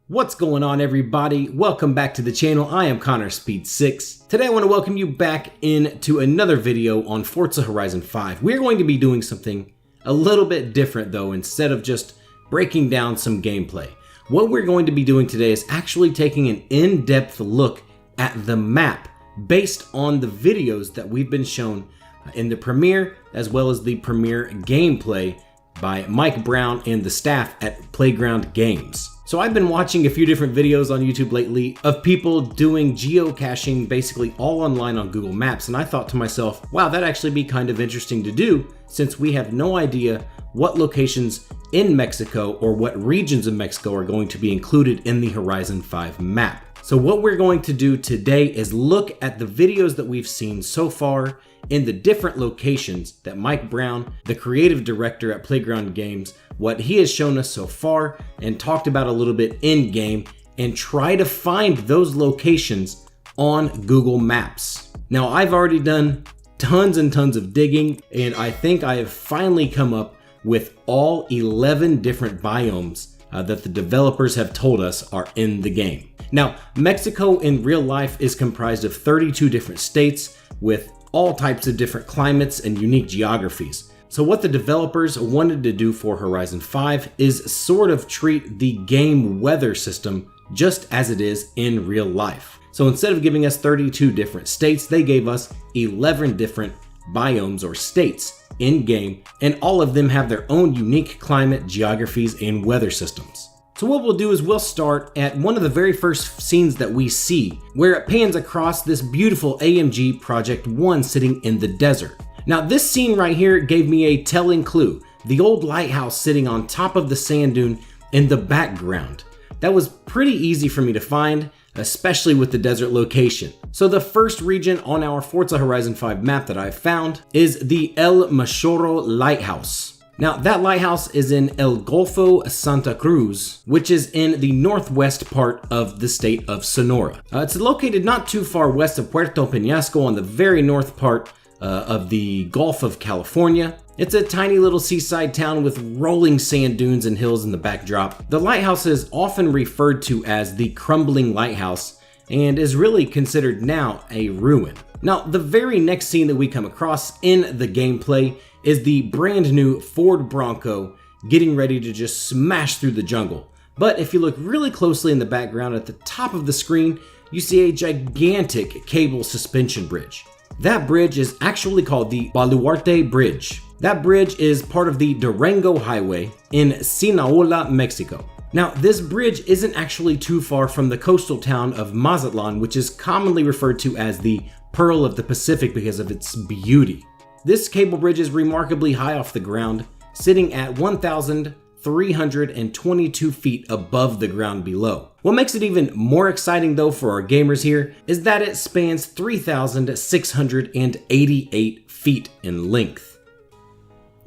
What's going on, everybody? Welcome back to the channel. I am Connor Speed6. Today I want to welcome you back into another video on Forza Horizon 5. We're going to be doing something a little bit different though, instead of just breaking down some gameplay. What we're going to be doing today is actually taking an in-depth look at the map based on the videos that we've been shown in the premiere, as well as the premiere gameplay by Mike Brown and the staff at Playground Games. So I've been watching a few different videos on YouTube lately of people doing geocaching basically all online on Google Maps, and I thought to myself, wow, that'd actually be kind of interesting to do since we have no idea what locations in Mexico or what regions of Mexico are going to be included in the Horizon 5 map. So what we're going to do today is look at the videos that we've seen so far in the different locations that Mike Brown, the creative director at Playground Games, what he has shown us so far and talked about a little bit in game, and try to find those locations on Google Maps. Now, I've already done tons and tons of digging, and I think I have finally come up with all 11 different biomes that the developers have told us are in the game. Now, Mexico in real life is comprised of 32 different states with all types of different climates and unique geographies. So what the developers wanted to do for Horizon 5 is sort of treat the game weather system just as it is in real life. So instead of giving us 32 different states, they gave us 11 different biomes or states in game, and all of them have their own unique climate, geographies, and weather systems. So what we'll do is we'll start at one of the very first scenes that we see, where it pans across this beautiful AMG Project 1 sitting in the desert. Now this scene right here gave me a telling clue. The old lighthouse sitting on top of the sand dune in the background. That was pretty easy for me to find, especially with the desert location. So the first region on our Forza Horizon 5 map that I've found is the El Machorro Lighthouse. Now that lighthouse is in El Golfo Santa Cruz, which is in the northwest part of the state of Sonora. It's located not too far west of Puerto Peñasco on the very north part of the Gulf of California. It's a tiny little seaside town with rolling sand dunes and hills in the backdrop. The lighthouse is often referred to as the Crumbling Lighthouse and is really considered now a ruin. Now, the very next scene that we come across in the gameplay is the brand new Ford Bronco getting ready to just smash through the jungle. But if you look really closely in the background at the top of the screen, you see a gigantic cable suspension bridge. That bridge is actually called the Baluarte Bridge. That bridge is part of the Durango Highway in Sinaloa, Mexico. Now, this bridge isn't actually too far from the coastal town of Mazatlan, which is commonly referred to as the Pearl of the Pacific because of its beauty. This cable bridge is remarkably high off the ground, sitting at 1,322 feet above the ground below. What makes it even more exciting though for our gamers here is that it spans 3,688 feet in length.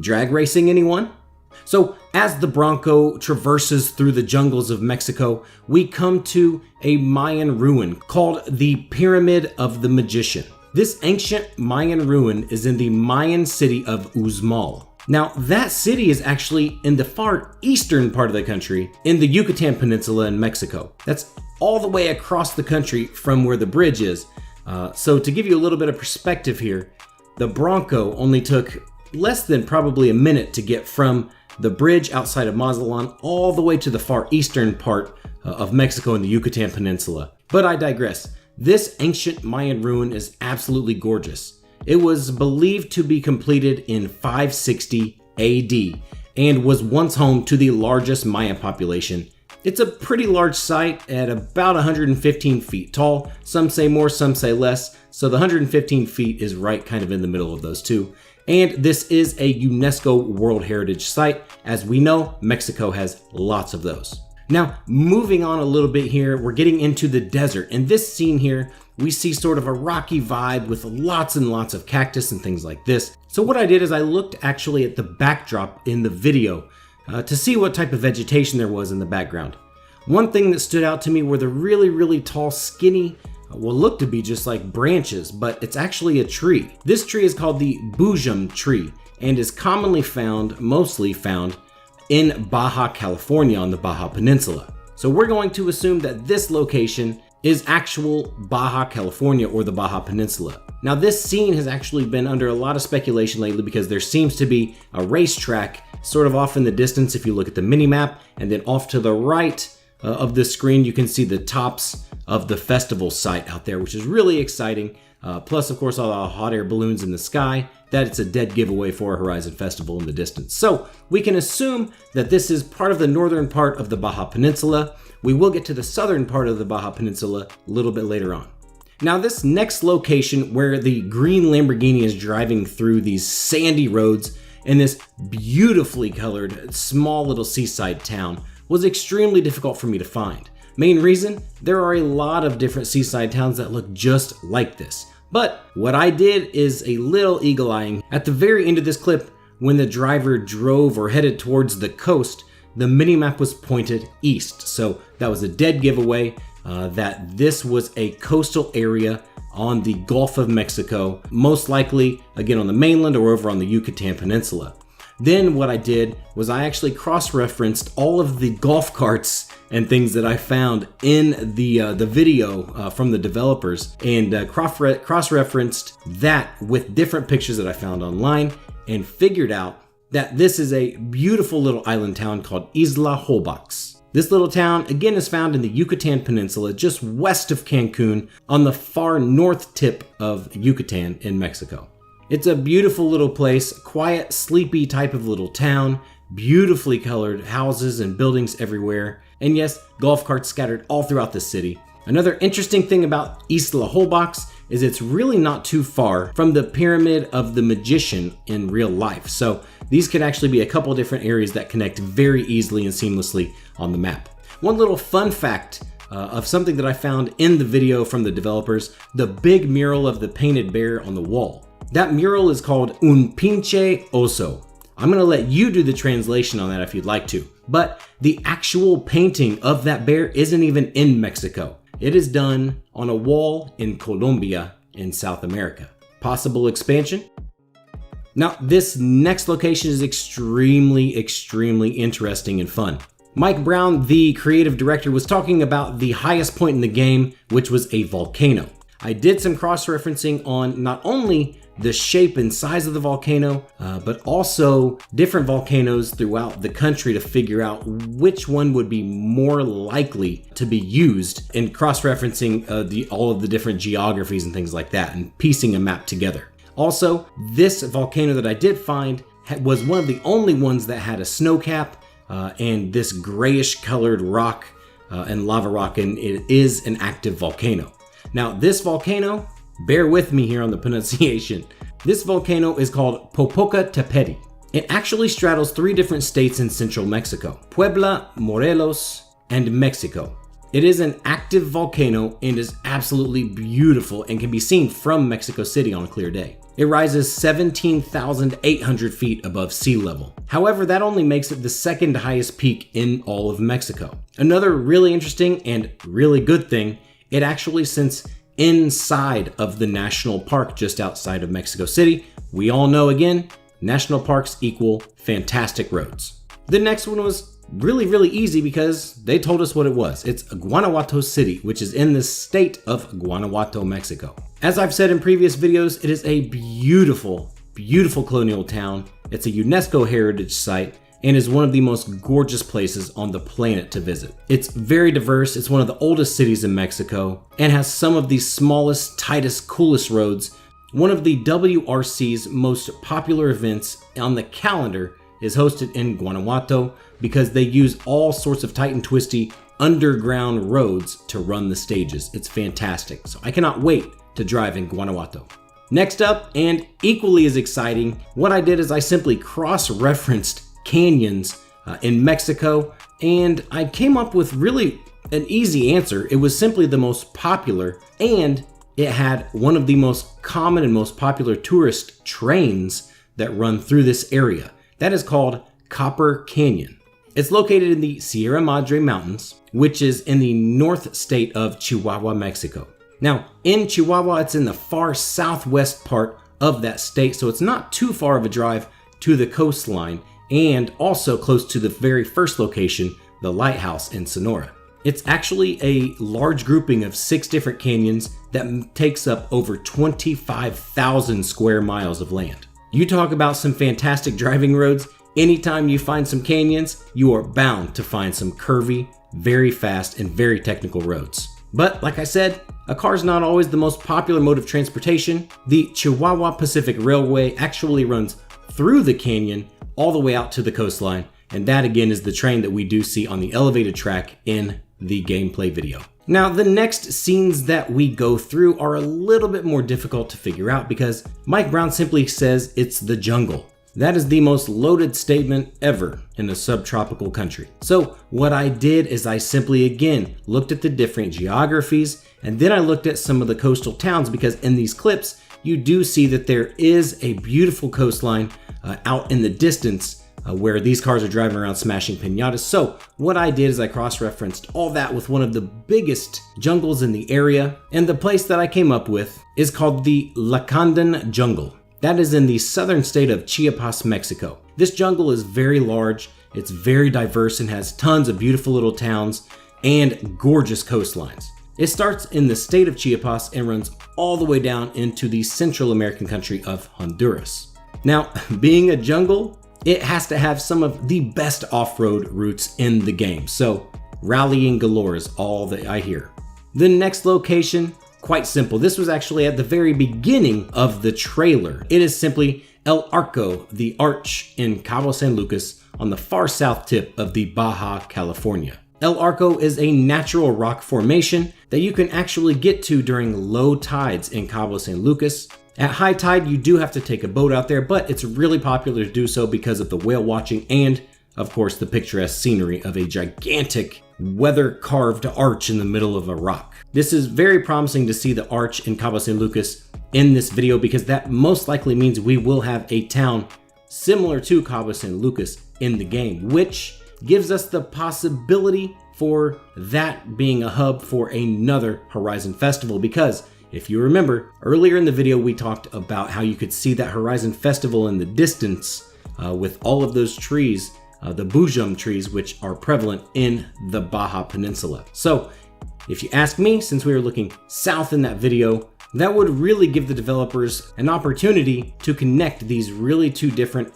Drag racing, anyone? So as the Bronco traverses through the jungles of Mexico, we come to a Mayan ruin called the Pyramid of the Magician. This ancient Mayan ruin is in the Mayan city of Uxmal. Now, that city is actually in the far eastern part of the country in the Yucatan Peninsula in Mexico. That's all the way across the country from where the bridge is. So to give you a little bit of perspective here, the Bronco only took less than probably a minute to get from the bridge outside of Mazatlan all the way to the far eastern part of Mexico in the Yucatan Peninsula. But I digress. This ancient Mayan ruin is absolutely gorgeous. It was believed to be completed in 560 AD and was once home to the largest Mayan population. It's a pretty large site at about 115 feet tall. Some say more, some say less. So the 115 feet is right kind of in the middle of those two. And this is a UNESCO World Heritage Site. As we know, Mexico has lots of those. Now, moving on a little bit here, we're getting into the desert. In this scene here, we see sort of a rocky vibe with lots and lots of cactus and things like this. So what I did is I looked actually at the backdrop in the video to see what type of vegetation there was in the background. One thing that stood out to me were the really tall, skinny, what look to be just like branches, but it's actually a tree. This tree is called the Biomes tree and is commonly found, mostly found, in Baja California on the Baja Peninsula. So we're going to assume that this location is actual Baja California or the Baja Peninsula. Now this scene has actually been under a lot of speculation lately because there seems to be a racetrack sort of off in the distance if you look at the mini-map, and then off to the right of the screen you can see the tops of the festival site out there, which is really exciting. Plus of course all the hot air balloons in the sky, that it's a dead giveaway for a Horizon Festival in the distance. So we can assume that this is part of the northern part of the Baja Peninsula. We will get to the southern part of the Baja Peninsula a little bit later on. Now this next location where the green Lamborghini is driving through these sandy roads in this beautifully colored small little seaside town was extremely difficult for me to find. Main reason, there are a lot of different seaside towns that look just like this. But what I did is a little eagle-eyeing. At the very end of this clip, when the driver drove or headed towards the coast, the minimap was pointed east. So that was a dead giveaway that this was a coastal area on the Gulf of Mexico, most likely again on the mainland or over on the Yucatan Peninsula. Then what I did was I actually cross-referenced all of the golf carts and things that I found in the video from the developers, and cross-referenced that with different pictures that I found online, and figured out that this is a beautiful little island town called Isla Holbox. This little town again is found in the Yucatan Peninsula just west of Cancun on the far north tip of Yucatan in Mexico. It's a beautiful little place, quiet, sleepy type of little town, beautifully colored houses and buildings everywhere, and yes, golf carts scattered all throughout the city. Another interesting thing about Isla Holbox is it's really not too far from the Pyramid of the Magician in real life. So these could actually be a couple different areas that connect very easily and seamlessly on the map. One little fun fact of something that I found in the video from the developers, the big mural of the painted bear on the wall. That mural is called Un Pinche Oso. I'm gonna let you do the translation on that if you'd like to, but the actual painting of that bear isn't even in Mexico. It is done on a wall in Colombia in South America. Possible expansion? Now, this next location is extremely interesting and fun. Mike Brown, the creative director, was talking about the highest point in the game, which was a volcano. I did some cross-referencing on not only the shape and size of the volcano, but also different volcanoes throughout the country to figure out which one would be more likely to be used, and cross-referencing all of the different geographies and things like that, and piecing a map together. Also, this volcano that I did find was one of the only ones that had a snow cap and this grayish colored rock and lava rock, and it is an active volcano. Now, this volcano, bear with me here on the pronunciation. This volcano is called Popocatépetl. It actually straddles 3 different states in central Mexico: Puebla, Morelos, and Mexico. It is an active volcano and is absolutely beautiful and can be seen from Mexico City on a clear day. It rises 17,800 feet above sea level. However, that only makes it the second highest peak in all of Mexico. Another really interesting and really good thing, it actually sits inside of the national park just outside of Mexico City. We all know, again, national parks equal fantastic roads. The next one was really easy because they told us what it was. It's Guanajuato City, which is in the state of Guanajuato, Mexico. As I've said in previous videos, it is a beautiful colonial town. It's a UNESCO heritage site and is one of the most gorgeous places on the planet to visit. It's very diverse. It's one of the oldest cities in Mexico and has some of the smallest, tightest, coolest roads. One of the WRC's most popular events on the calendar is hosted in Guanajuato because they use all sorts of tight and twisty underground roads to run the stages. It's fantastic. So I cannot wait to drive in Guanajuato. Next up, and equally as exciting, what I did is I simply cross-referenced canyons in Mexico, and I came up with really an easy answer. It was simply the most popular, and it had one of the most common and most popular tourist trains that run through this area. That is called Copper Canyon. It's located in the Sierra Madre Mountains, which is in the north state of Chihuahua, Mexico. Now, in Chihuahua, it's in the far southwest part of that state, so it's not too far of a drive to the coastline, and also close to the very first location, the Lighthouse in Sonora. It's actually a large grouping of 6 different canyons that takes up over 25,000 square miles of land. You talk about some fantastic driving roads. Anytime you find some canyons, you are bound to find some curvy, very fast, and very technical roads. But like I said, a car is not always the most popular mode of transportation. The Chihuahua Pacific Railway actually runs through the canyon all the way out to the coastline, and that again is the train that we do see on the elevated track in the gameplay video. Now, the next scenes that we go through are a little bit more difficult to figure out because Mike Brown simply says it's the jungle. That is the most loaded statement ever in a subtropical country. So what I did is I simply again looked at the different geographies, and then I looked at some of the coastal towns, because in these clips you do see that there is a beautiful coastline out in the distance where these cars are driving around smashing piñatas. So what I did is I cross-referenced all that with one of the biggest jungles in the area, and the place that I came up with is called the Lacandan Jungle. That is in the southern state of Chiapas, Mexico. This jungle is very large, it's very diverse, and has tons of beautiful little towns and gorgeous coastlines. It starts in the state of Chiapas and runs all the way down into the Central American country of Honduras. Now, being a jungle, it has to have some of the best off-road routes in the game, so rallying galore is all that I hear. The next location, quite simple. This was actually at the very beginning of the trailer. It is simply El Arco, the Arch in Cabo San Lucas on the far south tip of the Baja California. El Arco is a natural rock formation that you can actually get to during low tides in Cabo San Lucas. At high tide, you do have to take a boat out there, but it's really popular to do so because of the whale watching and, of course, the picturesque scenery of a gigantic weather-carved arch in the middle of a rock. This is very promising to see the arch in Cabo San Lucas in this video, because that most likely means we will have a town similar to Cabo San Lucas in the game, which gives us the possibility for that being a hub for another Horizon Festival, because if you remember, earlier in the video we talked about how you could see that Horizon Festival in the distance with all of those trees, the Biomes trees, which are prevalent in the Baja Peninsula. So if you ask me, since we were looking south in that video, that would really give the developers an opportunity to connect these really 2 different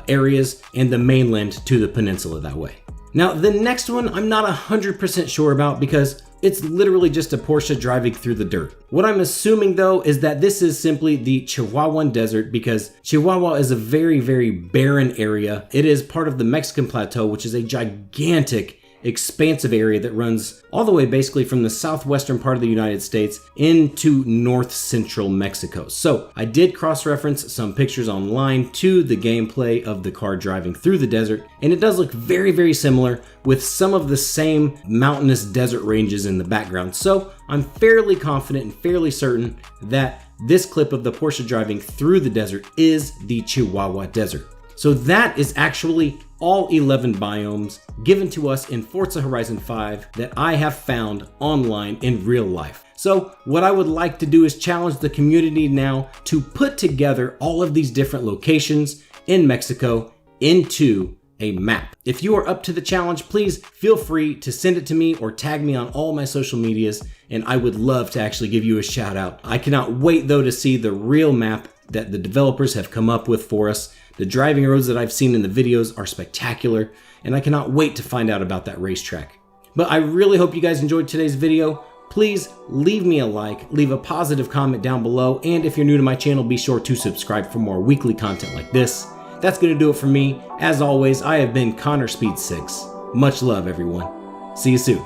areas and the mainland to the peninsula that way. Now, the next one I'm not 100% sure about because it's literally just a Porsche driving through the dirt. What I'm assuming though is that this is simply the Chihuahuan Desert, because Chihuahua is a very, very barren area. It is part of the Mexican Plateau, which is a gigantic, expansive area that runs all the way basically from the southwestern part of the United States into north central Mexico. So I did cross-reference some pictures online to the gameplay of the car driving through the desert, and it does look very, very similar with some of the same mountainous desert ranges in the background. So I'm fairly confident and fairly certain that this clip of the Porsche driving through the desert is the Chihuahua Desert. So that is actually all 11 biomes given to us in Forza Horizon 5 that I have found online in real life. So what I would like to do is challenge the community now to put together all of these different locations in Mexico into a map. If you are up to the challenge, please feel free to send it to me or tag me on all my social medias, and I would love to actually give you a shout out. I cannot wait though to see the real map that the developers have come up with for us. The driving roads that I've seen in the videos are spectacular, and I cannot wait to find out about that racetrack. But I really hope you guys enjoyed today's video. Please leave me a like, leave a positive comment down below, and if you're new to my channel, be sure to subscribe for more weekly content like this. That's going to do it for me. As always, I have been Connor Speed 6. Much love, everyone. See you soon.